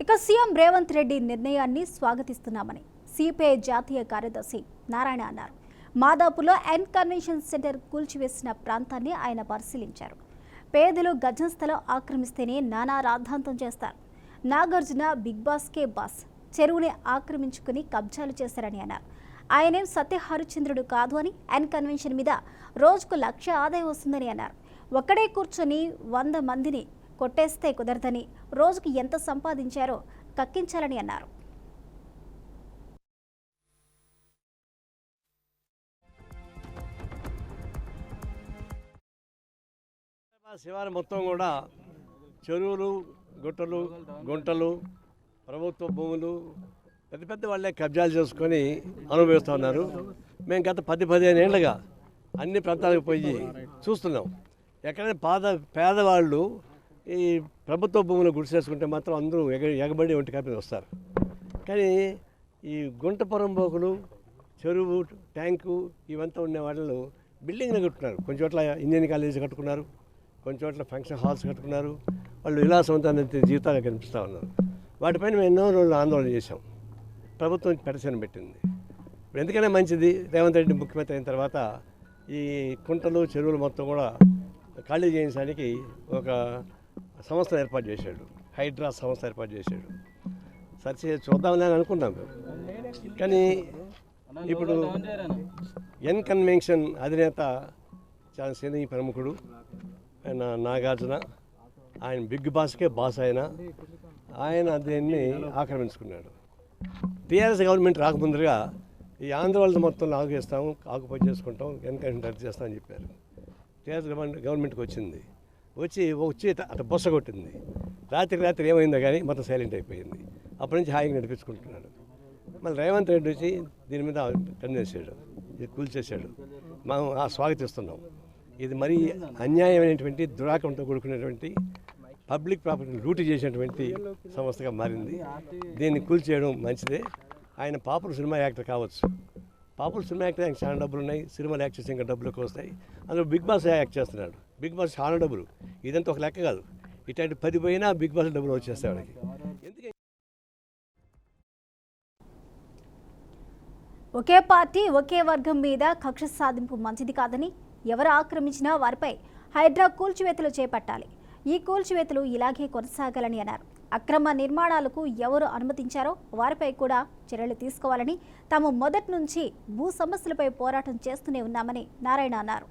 ఇక సీఎం రేవంత్ రెడ్డి నిర్ణయాన్ని స్వాగతిస్తున్నామని సిపిఐ జాతీయ కార్యదర్శి నారాయణ అన్నారు. మాదాపులో ఎన్ కన్వెన్షన్ సెంటర్ కూల్చివేసిన ప్రాంతాన్ని ఆయన పరిశీలించారు. పేదలు గజం స్థలం ఆక్రమిస్తేనే నానా రాద్ధాంతం చేస్తారు. నాగార్జున బిగ్ బాస్కే బాస్ చెరువుని ఆక్రమించుకుని కబ్జాలు చేశారని అన్నారు. ఆయనేం సత్య హరిశ్చంద్రుడు కాదు అని ఎన్ కన్వెన్షన్ మీద రోజుకు 1,00,000 ఆదాయం వస్తుందని అన్నారు. ఒక్కడే కూర్చొని 100 మందిని కొట్టేస్తే కుదరదని, రోజుకు ఎంత సంపాదించారో కక్కించాలని అన్నారు. శివారు మొత్తం కూడా చెరువులు, గుట్టలు, గుంటలు, ప్రభుత్వ భూములు పెద్ద పెద్ద వాళ్ళే కబ్జాలు చేసుకొని అనుభవిస్తూ ఉన్నారు. మేము గత 10-15 ఏళ్ళుగా అన్ని ప్రాంతాలకు పోయి చూస్తున్నాం. ఎక్కడైనా పేదవాళ్ళు ఈ ప్రభుత్వ భూములు గుడిసేసుకుంటే మాత్రం అందరూ ఎగబడి ఒంటి కాపీ వస్తారు. కానీ ఈ గుంట పొరంబోకులు, చెరువు, ట్యాంకు ఇవంతా ఉండే వాళ్ళు బిల్డింగ్లు కట్టుకున్నారు. కొన్ని చోట్ల ఇంజనీరింగ్ కాలేజీ కట్టుకున్నారు, కొన్ని చోట్ల ఫంక్షన్ హాల్స్ కట్టుకున్నారు. వాళ్ళు విలాసవంతమైన జీవితాలు కనిపిస్తూ ఉన్నారు. వాటిపైన మేము ఎన్నో రోజులు ఆందోళన చేశాం. ప్రభుత్వం పెడసెన పెట్టింది. ఇప్పుడు ఎందుకైనా మంచిది, రేవంత్ రెడ్డి ముఖ్యమంత్రి అయిన తర్వాత ఈ కుంటలు, చెరువులు మొత్తం కూడా ఖాళీ చేయించడానికి ఒక సంస్థ ఏర్పాటు చేశాడు. హైడ్రా సంస్థ ఏర్పాటు చేశాడు. సరి చూద్దామని అని అనుకున్నాం. కానీ ఇప్పుడు ఎన్ కన్వెన్షన్ అధినేత చాలా సినీ ప్రముఖుడు ఆయన నాగార్జున, ఆయన బిగ్ బాస్కే బాస్ ఆయన దీన్ని ఆక్రమించుకున్నాడు. టీఆర్ఎస్ గవర్నమెంట్ రాకముందుగా ఈ ఆంధ్ర వాళ్ళతో మొత్తం ఆగేస్తాము, ఆకుపై చేసుకుంటాం, ఎన్ కన్వెన్షన్ రద్దు చేస్తామని చెప్పారు. టీఆర్ఎస్ గవర్నమెంట్కి వచ్చి అటు బొస్స కొట్టింది. రాత్రి ఏమైందో కానీ మొత్తం సైలెంట్ అయిపోయింది. అప్పటి నుంచి హాయిగా నడిపించుకుంటున్నాడు. మళ్ళీ రేవంత్ రెడ్డి వచ్చి దీని మీద కన్నేసాడు, ఇది కూల్చేశాడు. మనం స్వాగతిస్తున్నాం. ఇది మరీ అన్యాయమైనటువంటి దురాకంతో కూడుకునేటువంటి పబ్లిక్ ప్రాపర్టీని లూటీ చేసినటువంటి సంస్థగా మారింది. దీన్ని కూల్చేయడం మంచిదే. ఆయన పాపులర్ సినిమా యాక్టర్ కావచ్చు. పాపులర్ సినిమా యాక్టర్ ఆయనకు చాలా డబ్బులు ఉన్నాయి. సినిమాలు యాక్ట్ చేసి ఇంకా డబ్బులు ఎక్కువ వస్తాయి. అందులో బిగ్ బాస్ యాక్ట్ చేస్తున్నాడు. బిగ్ బాస్ చాలా డబ్బులు. ఇదంతా ఒక లెక్క కాదు. ఇట్లాంటి 10 పోయినా బిగ్ బాస్ డబ్బులు వచ్చేస్తాయి వాడికి. ఎందుకంటే ఒకే పార్టీ ఒకే వర్గం మీద కక్ష సాధింపు మంచిది కాదని, ఎవరు ఆక్రమించినా వారిపై హైడ్రా కూల్చివేతలు చేపట్టాలి. ఈ కూల్చివేతలు ఇలాగే కొనసాగాలని అన్నారు. అక్రమ నిర్మాణాలకు ఎవరు అనుమతించారో వారిపై కూడా చర్యలు తీసుకోవాలని, తాము మొదటి నుంచి భూ సమస్యలపై పోరాటం చేస్తూనే ఉన్నామని నారాయణ అన్నారు.